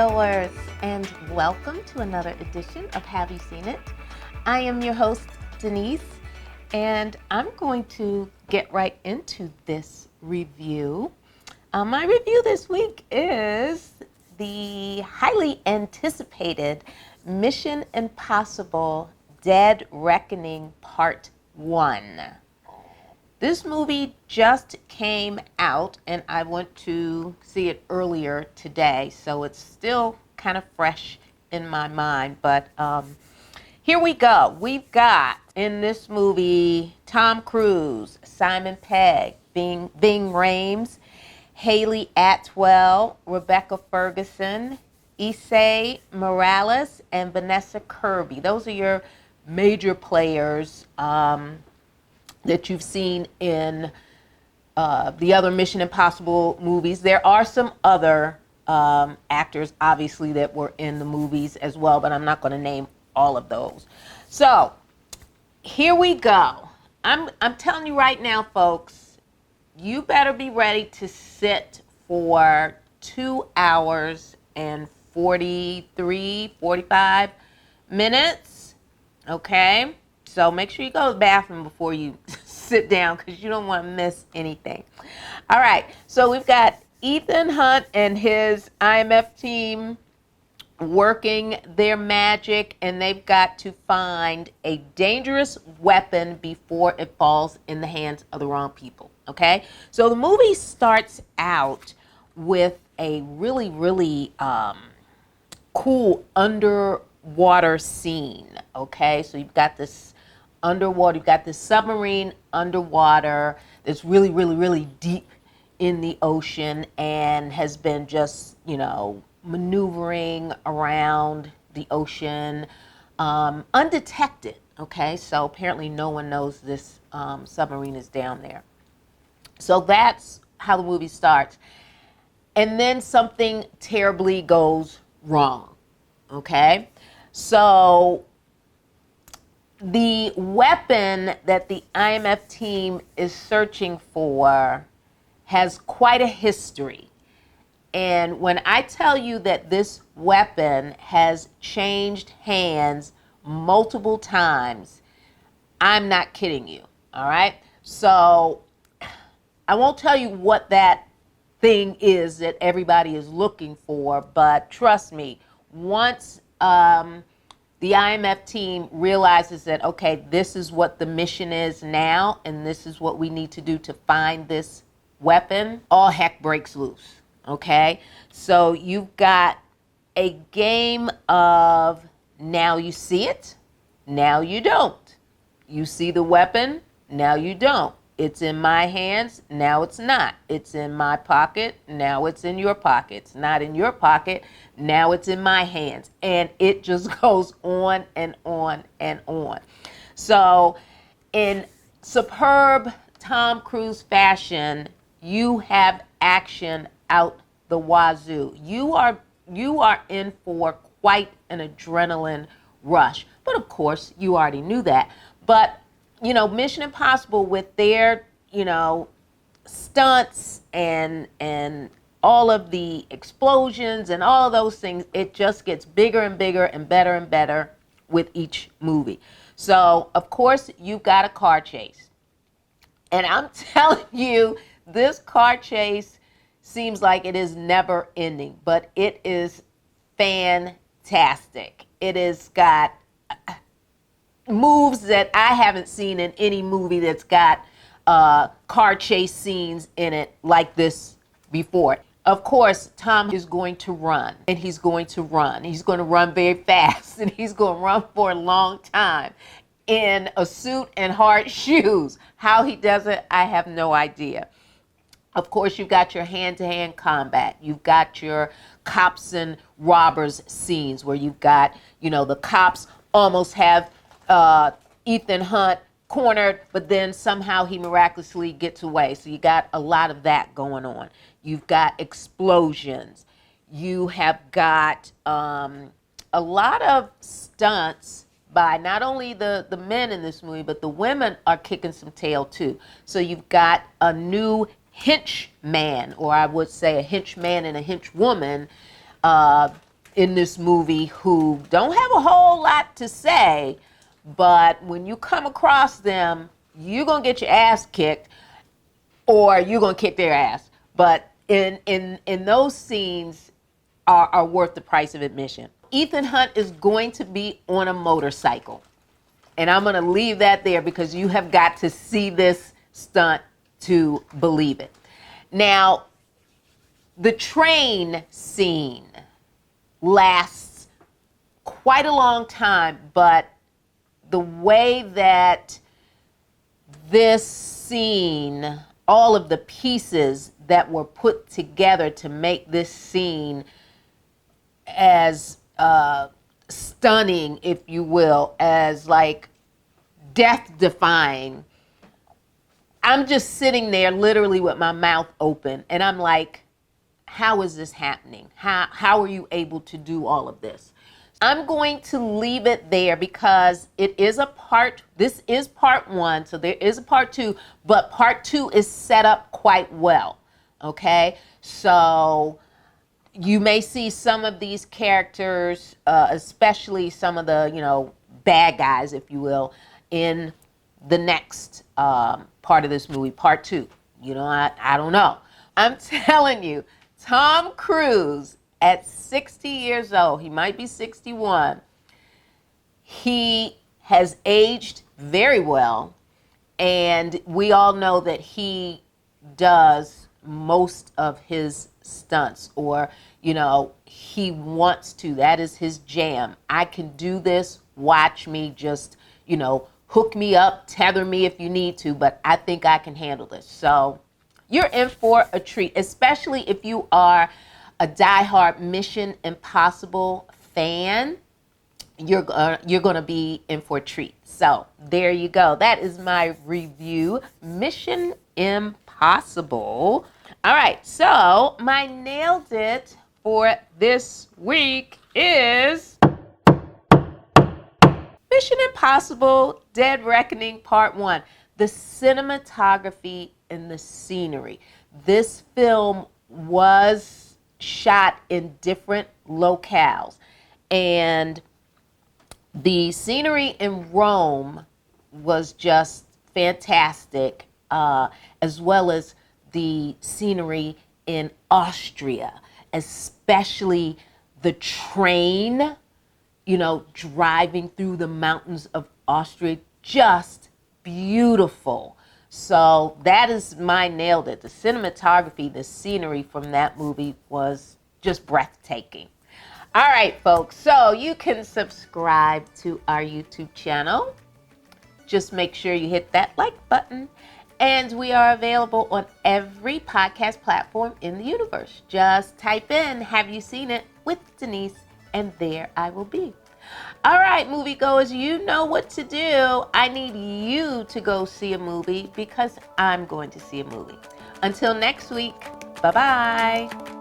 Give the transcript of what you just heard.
moviegoers, and welcome to another edition of Have You Seen It? I am your host, Denise, and I'm going to get right into this review. My review this week is the highly anticipated Mission Impossible Dead Reckoning Part 1. This movie just came out, and I went to see it earlier today, so it's still kind of fresh in my mind. But here we go. We've got in this movie Tom Cruise, Simon Pegg, Ving Rhames, Haley Atwell, Rebecca Ferguson, Esai Morales, and Vanessa Kirby. Those are your major players that you've seen in the other Mission Impossible movies. There are some other actors, obviously, that were in the movies as well, but I'm not going to name all of those. So, here we go. I'm telling you right now, folks, you better be ready to sit for 2 hours and 45 minutes, okay? So make sure you go to the bathroom before you sit down because you don't want to miss anything. All right, so we've got Ethan Hunt and his IMF team working their magic, and they've got to find a dangerous weapon before it falls in the hands of the wrong people, okay? So the movie starts out with a really cool underwater scene, okay? So you've got this underwater, you've got this submarine underwater that's really deep in the ocean and has been just, maneuvering around the ocean undetected, okay? So apparently no one knows this submarine is down there. So that's how the movie starts. And then something terribly goes wrong, okay? So the weapon that the IMF team is searching for has quite a history. And when I tell you that this weapon has changed hands multiple times, I'm not kidding you, all right? So I won't tell you what that thing is that everybody is looking for, but trust me, once the IMF team realizes that, okay, this is what the mission is now, and this is what we need to do to find this weapon, all heck breaks loose, okay? So you've got a game of now you see it, now you don't. You see the weapon, now you don't. It's in my hands, now it's not. It's in my pocket, now it's in your pocket. It's not in your pocket, now it's in my hands. And it just goes on and on and on. So in superb Tom Cruise fashion, you have action out the wazoo. You are in for quite an adrenaline rush. But of course, you already knew that. But Mission Impossible with their, stunts and all of the explosions and all of those things, it just gets bigger and bigger and better with each movie. So, of course, you've got a car chase. And I'm telling you, this car chase seems like it is never ending, but it is fantastic. It has got moves that I haven't seen in any movie that's got car chase scenes in it like this before. Of course, Tom is going to run, and he's going to run. He's going to run very fast, and he's going to run for a long time in a suit and hard shoes. How he does it, I have no idea. Of course, you've got your hand-to-hand combat. You've got your cops and robbers scenes where you've got, the cops almost have Ethan Hunt cornered, but then somehow he miraculously gets away. So you got a lot of that going on. You've got explosions. You have got a lot of stunts by not only the men in this movie, but the women are kicking some tail too. So you've got a new henchman, or I would say a henchman and a henchwoman in this movie who don't have a whole lot to say, but when you come across them, you're going to get your ass kicked or you're going to kick their ass. But in those scenes are worth the price of admission. Ethan Hunt is going to be on a motorcycle. And I'm going to leave that there because you have got to see this stunt to believe it. Now, the train scene lasts quite a long time, but the way that this scene, all of the pieces that were put together to make this scene as stunning, if you will, as like death-defying, I'm just sitting there literally with my mouth open, and I'm like, how is this happening? How are you able to do all of this? I'm going to leave it there because it is this is part 1, so there is a part 2, but part 2 is set up quite well, okay? So you may see some of these characters, especially some of the, bad guys, if you will, in the next part of this movie, part 2. I don't know. I'm telling you, Tom Cruise at 60 years old, he might be 61, he has aged very well, and we all know that he does most of his stunts, or he wants to. That is his jam. I can do this. Watch me. Just hook me up, tether me if you need to, but I think I can handle this. So you're in for a treat, especially if you are a diehard Mission Impossible fan. You're going to be in for a treat. So there you go. That is my review, Mission Impossible. All right, so my nailed it for this week is Mission Impossible Dead Reckoning Part 1. The cinematography and the scenery. This film was shot in different locales, and the scenery in Rome was just fantastic, as well as the scenery in Austria, especially the train, driving through the mountains of Austria, just beautiful. So that is my nailed it. The cinematography, the scenery from that movie was just breathtaking. All right, folks, so you can subscribe to our YouTube channel. Just make sure you hit that like button. And we are available on every podcast platform in the universe. Just type in, "Have you seen it?" with Denise, and there I will be. All right, moviegoers, you know what to do. I need you to go see a movie because I'm going to see a movie. Until next week, bye-bye.